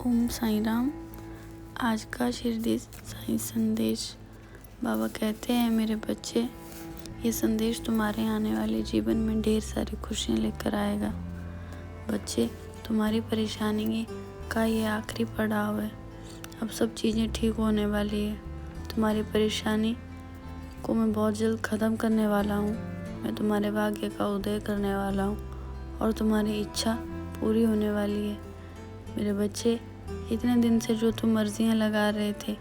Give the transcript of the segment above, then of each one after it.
ओम साईं राम। आज का शिरडी साईं संदेश। बाबा कहते हैं, मेरे बच्चे, ये संदेश तुम्हारे आने वाले जीवन में ढेर सारी खुशियाँ लेकर आएगा। बच्चे, तुम्हारी परेशानी का ये आखिरी पड़ाव है। अब सब चीज़ें ठीक होने वाली है। तुम्हारी परेशानी को मैं बहुत जल्द ख़त्म करने वाला हूँ। मैं तुम्हारे भाग्य का उदय करने वाला हूँ और तुम्हारी इच्छा पूरी होने वाली है। मेरे बच्चे, इतने दिन से जो तुम मर्जियाँ लगा रहे थे,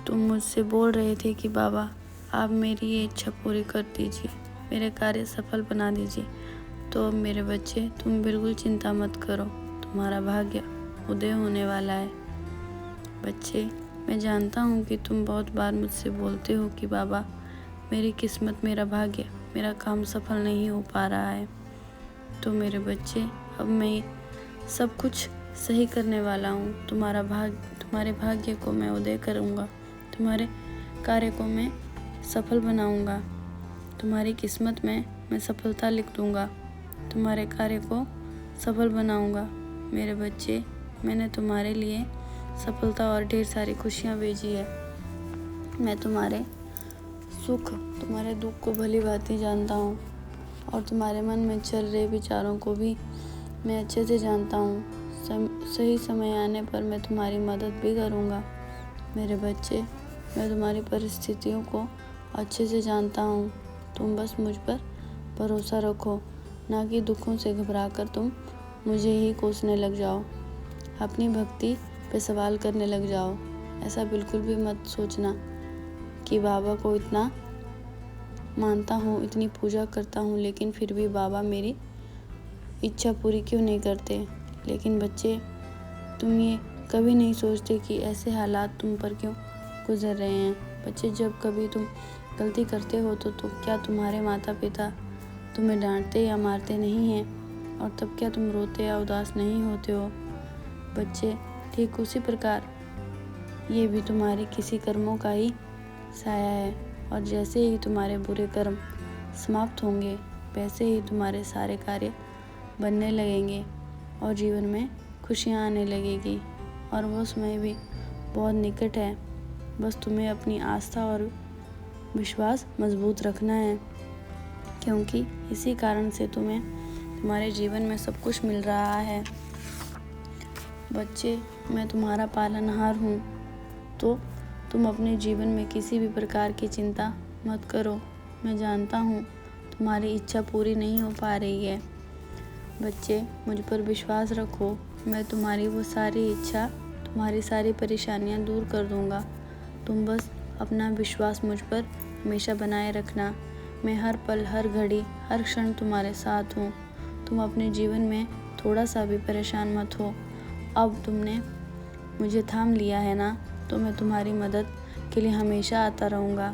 तुम मुझसे बोल रहे थे कि बाबा आप मेरी ये इच्छा पूरी कर दीजिए, मेरे कार्य सफल बना दीजिए। तो अब मेरे बच्चे, तुम बिल्कुल चिंता मत करो, तुम्हारा भाग्य उदय होने वाला है। बच्चे, मैं जानता हूँ कि तुम बहुत बार मुझसे बोलते हो कि बाबा मेरी किस्मत, मेरा भाग्य, मेरा काम सफल नहीं हो पा रहा है। तो मेरे बच्चे, अब मैं सब कुछ सही करने वाला हूँ। तुम्हारे भाग्य को मैं उदय करूँगा, तुम्हारे कार्य को मैं सफल बनाऊँगा, तुम्हारी किस्मत में मैं सफलता लिख दूँगा, तुम्हारे कार्य को सफल बनाऊँगा। मेरे बच्चे, मैंने तुम्हारे लिए सफलता और ढेर सारी खुशियाँ भेजी है। मैं तुम्हारे सुख, तुम्हारे दुख को भली भांति जानता हूँ और तुम्हारे मन में चल रहे विचारों को भी मैं अच्छे से जानता हूँ। सही समय आने पर मैं तुम्हारी मदद भी करूँगा। मेरे बच्चे, मैं तुम्हारी परिस्थितियों को अच्छे से जानता हूँ। तुम बस मुझ पर भरोसा रखो, ना कि दुखों से घबराकर तुम मुझे ही कोसने लग जाओ, अपनी भक्ति पे सवाल करने लग जाओ। ऐसा बिल्कुल भी मत सोचना कि बाबा को इतना मानता हूँ, इतनी पूजा करता हूँ, लेकिन फिर भी बाबा मेरी इच्छा पूरी क्यों नहीं करते। लेकिन बच्चे, तुम ये कभी नहीं सोचते कि ऐसे हालात तुम पर क्यों गुजर रहे हैं। बच्चे, जब कभी तुम गलती करते हो तो क्या तुम्हारे माता पिता तुम्हें डांटते या मारते नहीं हैं? और तब क्या तुम रोते या उदास नहीं होते हो? बच्चे, ठीक उसी प्रकार ये भी तुम्हारे किसी कर्मों का ही साया है, और जैसे ही तुम्हारे बुरे कर्म समाप्त होंगे, वैसे ही तुम्हारे सारे कार्य बनने लगेंगे और जीवन में खुशियाँ आने लगेगी। और वो समय भी बहुत निकट है। बस तुम्हें अपनी आस्था और विश्वास मजबूत रखना है, क्योंकि इसी कारण से तुम्हें तुम्हारे जीवन में सब कुछ मिल रहा है। बच्चे, मैं तुम्हारा पालनहार हूँ, तो तुम अपने जीवन में किसी भी प्रकार की चिंता मत करो। मैं जानता हूँ तुम्हारी इच्छा पूरी नहीं हो पा रही है। बच्चे, मुझ पर विश्वास रखो, मैं तुम्हारी वो सारी इच्छा, तुम्हारी सारी परेशानियाँ दूर कर दूँगा। तुम बस अपना विश्वास मुझ पर हमेशा बनाए रखना। मैं हर पल, हर घड़ी, हर क्षण तुम्हारे साथ हूँ। तुम अपने जीवन में थोड़ा सा भी परेशान मत हो। अब तुमने मुझे थाम लिया है ना, तो मैं तुम्हारी मदद के लिए हमेशा आता रहूँगा।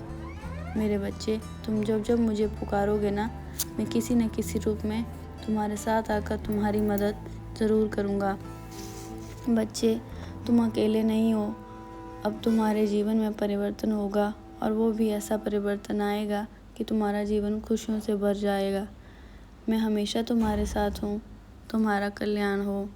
मेरे बच्चे, तुम जब जब मुझे पुकारोगे ना, मैं किसी न किसी रूप में तुम्हारे साथ आकर तुम्हारी मदद ज़रूर करूँगा। बच्चे, तुम अकेले नहीं हो। अब तुम्हारे जीवन में परिवर्तन होगा, और वो भी ऐसा परिवर्तन आएगा कि तुम्हारा जीवन खुशियों से भर जाएगा। मैं हमेशा तुम्हारे साथ हूँ। तुम्हारा कल्याण हो।